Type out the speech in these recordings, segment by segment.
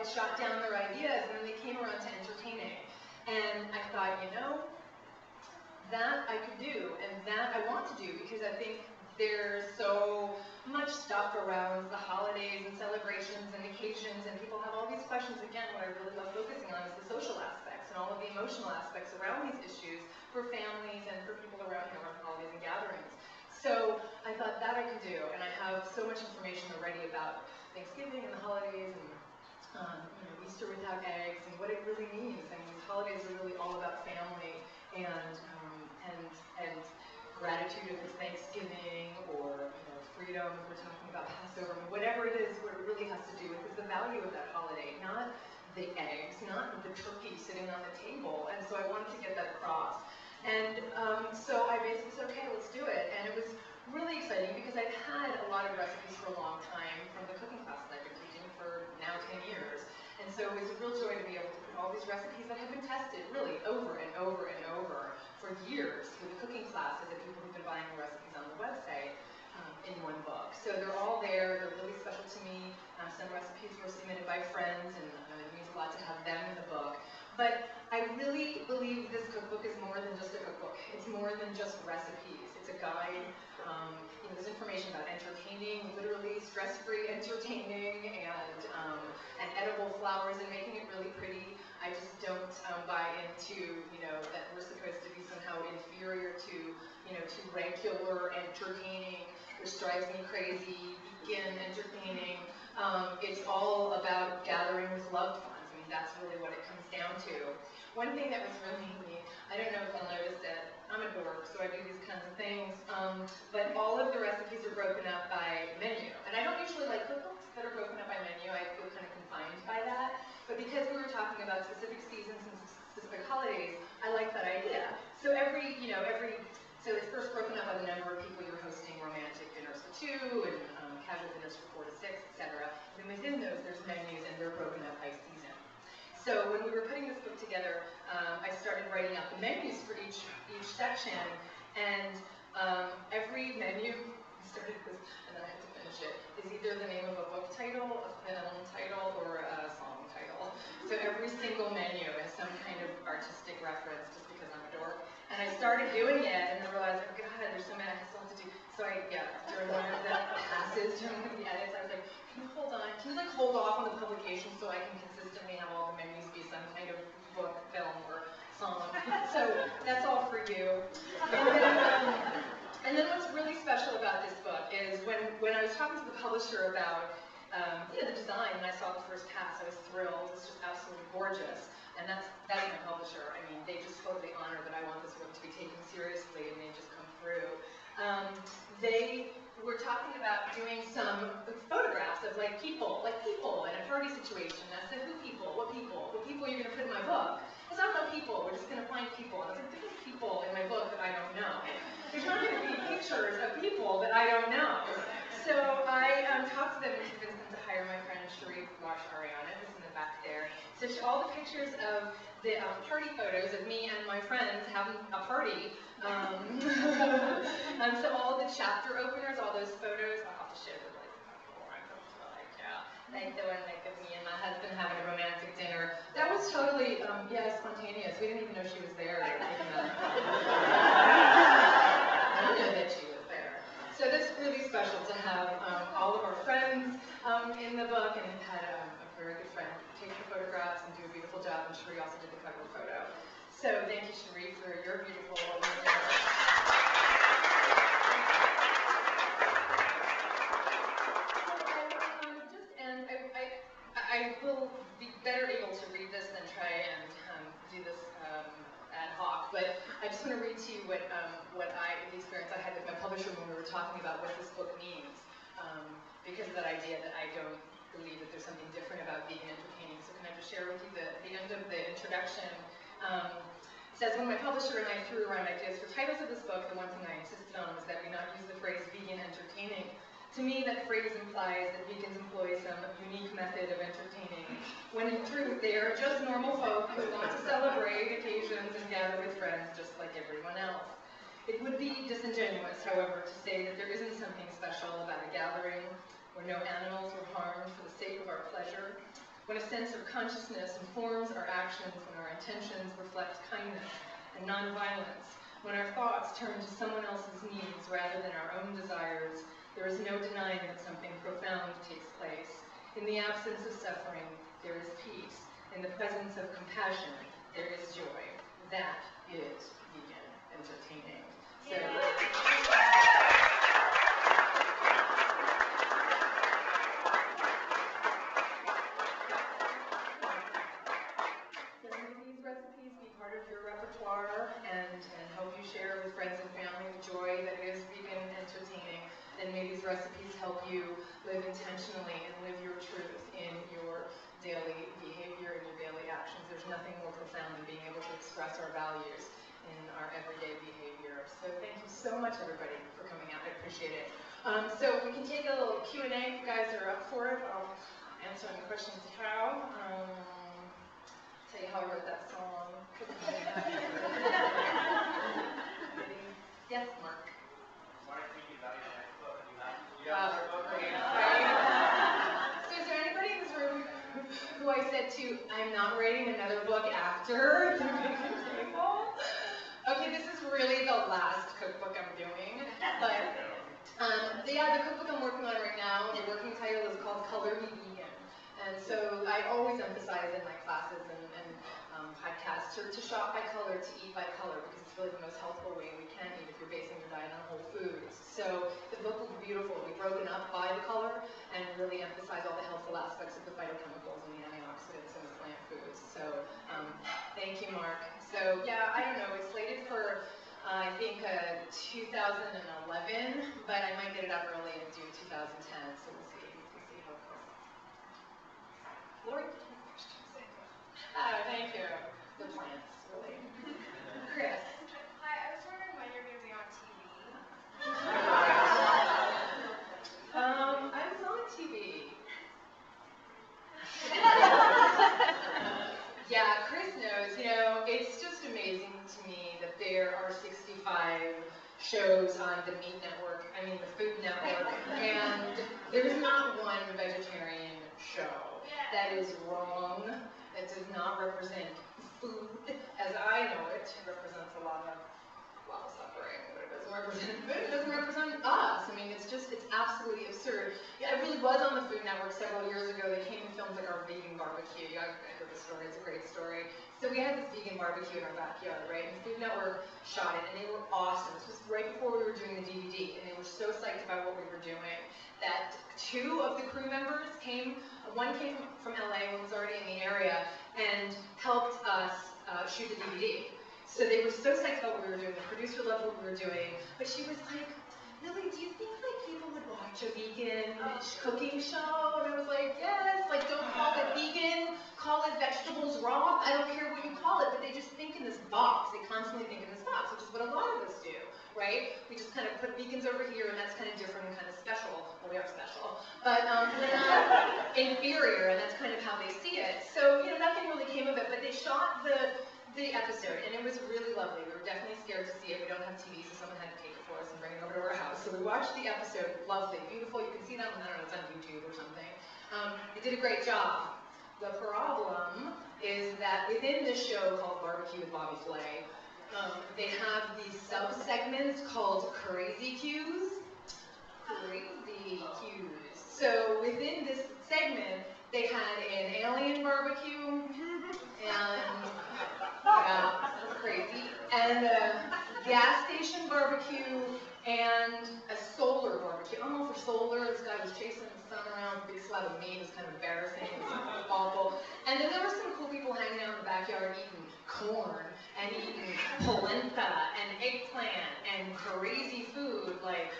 I'd shot down their ideas, and then they came around to entertaining. And I thought, you know, that I could do, and that I want to do, because I think there's so much stuff around the holidays and celebrations and occasions, and people have all these questions. Again, what I really love focusing on is the social aspects and all of the emotional aspects around these issues for families and for people around, you know, around holidays and gatherings. So I thought that I could do, and I have so much information already about Thanksgiving and the holidays, and you know, Easter without eggs, and what it really means. I mean, these holidays are really all about family and gratitude if it's Thanksgiving, or you know, freedom if we're talking about Passover, whatever it is, what it really has to do with is the value of that holiday, not the eggs, not the turkey sitting on the table. And so I wanted to get that across. And so I basically said, okay, let's do it. And it was really exciting because I've had a lot of recipes for a long time from the cooking classes I've been teaching for now 10 years. And so it was a real joy to be able to put all these recipes that have been tested really over and over and over for years with the cooking classes and people who've been buying the recipes on the website in one book. So they're all there. They're really special to me. Some recipes were submitted by friends, and it means a lot to have them in the book. But I really believe this cookbook is more than just a cookbook. It's more than just recipes. It's a guide. You know, there's information about entertaining, literally stress-free entertaining, and edible flowers, and making it really pretty. I just don't buy into, you know, that we're supposed to be somehow inferior to, you know, to regular entertaining, which drives me crazy. Vegan entertaining. It's all about gathering with loved ones. I mean, that's really what it comes down to. One thing that was really neat, I don't know if you'll notice it, I'm a dork, so I do these kinds of things, but all of the recipes are broken up by menu. And I don't usually like cookbooks that are broken up by menu. I feel kind of confined by that. But because we were talking about specific seasons and specific holidays, I like that idea. So so it's first broken up by the number of people you're hosting, romantic dinners for 2, and casual dinners for 4 to 6, etc. And within those, there's menus, and they're broken up by season. So when we were putting this book together, I started writing out the menus for each section, and every menu, I started this, and then I had to finish it, is either the name of a book title, a film title, or a song title. So every single menu has some kind of artistic reference, just because I'm a dork. And I started doing it, and then realized, oh God, there's so many I still have to do. So during one of the passes, during one of the edits, I was like, can you hold on? Can you like hold off on the publication so I can consistently have all the menus be some kind of book, film, or song? So that's all for you. And then what's really special about this book is when I was talking to the publisher about the design, and I saw the first pass, I was thrilled. It's just absolutely gorgeous. And that's my publisher. I mean, they just totally honor that I want this book to be taken seriously, and they just come through. They were talking about doing some photographs of like people in a party situation. And I said, who people? What people? What people are you going to put in my book? I said, I don't know people. We're just going to find people. And I was like, there's people in my book that I don't know. There's not going to be pictures of people that I don't know. So I talked to them and convinced them to hire my friend Sharif Ariana, who's in the back there. So all the pictures of the party photos of me and my friends having a party. And so all the chapter openers, all those photos, I'll have to share them like the one like of me and my husband having a romantic dinner. That was totally, spontaneous. We didn't even know she was there. I didn't know that she was there. So that's really special to have all of our friends in the book, and had a very good friend take the photographs and do a beautiful job, and Sheree also did the cover photo. So thank you, Sheree, for your beautiful work. I will be better able to read this than try and do this ad hoc, but I just want to read to you the experience I had with my publisher when we were talking about what this book means, because of that idea that I don't believe that there's something different about vegan entertaining. So can I just share with you the end of the introduction? It says, when my publisher and I threw around ideas for titles of this book, the one thing I insisted on was that we not use the phrase vegan entertaining. To me, that phrase implies that vegans employ some unique method of entertaining, when in truth, they are just normal folk who want to celebrate occasions and gather with friends just like everyone else. It would be disingenuous, however, to say that there isn't something special about a gathering where no animals were harmed for the sake of our pleasure, when a sense of consciousness informs our actions, when our intentions reflect kindness and nonviolence, when our thoughts turn to someone else's needs rather than our own desires, there is no denying that something profound takes place. In the absence of suffering, there is peace. In the presence of compassion, there is joy. That is vegan entertaining. So, these recipes be part of your repertoire and help you share with friends and family the joy that is vegan entertaining. And may these recipes help you live intentionally and live your truth in your daily behavior and your daily actions. There's nothing more profound than being able to express our values in our everyday behavior. So thank you so much, everybody, for coming out. I appreciate it. So we can take a little Q&A if you guys are up for it. I'll answer any questions you have. Tell you how I wrote that song. Yes, Mark. So is there anybody in this room who I said to, I'm not writing another book after the vegan table? Okay, this is really the last cookbook I'm doing, but yeah, the cookbook I'm working on right now, the working title is called Color Me Vegan. And so I always emphasize in my classes and podcasts to shop by color, to eat by color, because it's really the most healthful way we can eat if you're basing your diet on whole foods. So the book will be beautiful. It'll be broken up by the color and really emphasize all the healthful aspects of the phytochemicals and the antioxidants in the plant foods. So thank you, Mark. So yeah, I don't know. It's slated for I think 2011, but I might get it up early and do 2010. So we'll see. We'll see how it goes. Lori, thank you. The plants, really. Chris. Hi, I was wondering when you're going to be on TV. I was on TV. Yeah, Chris knows. You know, it's just amazing to me that there are 65 shows on the Meat Network, I mean the Food Network, and there's not one vegetarian show that is wrong, that does not represent food as I know it. It represents a lot of suffering, but it doesn't represent food, it doesn't represent us. I mean, it's absolutely absurd. Yeah, I really was on the Food Network several years ago. They came and filmed like our vegan barbecue. I heard the story, it's a great story. So we had this vegan barbecue in our backyard, right? And the Food Network shot it, and they were awesome. This was right before we were doing the DVD, and they were so psyched about what we were doing that two of the crew members came, one came from LA, one was already in the area, and helped us shoot the DVD. So they were so psyched about what we were doing. The producer loved what we were doing, but she was like, Lily, do you think like people would watch a vegan cooking show? And I was like, yes, like don't call it vegan, call it vegetables raw. I don't care what you call it, but they just think in this box. They constantly think in this box, which is what a lot of us do, right? We just kind of put vegans over here, and that's kind of different and kind of special. Well, we are special, but we're not inferior, and that's kind of how they see it. So, you know, nothing really came of it, but they shot the episode, and it was really lovely. We were definitely scared to see it. We don't have TV, so someone had to tape it for us and bring it over to our house. So we watched the episode. Lovely, beautiful. You can see that, I don't know, it's on YouTube or something. They did a great job. The problem is that within this show called Barbecue with Bobby Flay, they have these sub-segments called Crazy Cues. Crazy Cues. So within this segment, they had an alien barbecue, and yeah, that's crazy, and a gas station barbecue, and a solar barbecue. I'm all for solar. This guy was chasing the sun around, big slab of meat. It was kind of embarrassing. It was awful. And then there were some cool people hanging out in the backyard eating corn and eating polenta and eggplant and crazy food like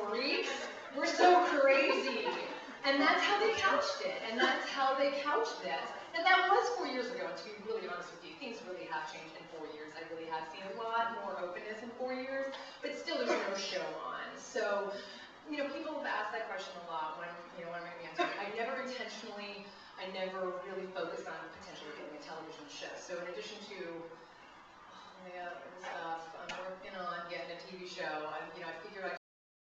freaks. We're so crazy. And that's how they couched it. And that's how they couched this. And that was 4 years ago. And to be really honest with you, things really have changed in 4 years. I really have seen a lot more openness in 4 years. But still, there's no show on. So, you know, people have asked that question a lot when, you know, when I'm going to be answering. I never really focused on potentially getting a television show. So in addition to all the other stuff I'm working on getting a TV show, I figured I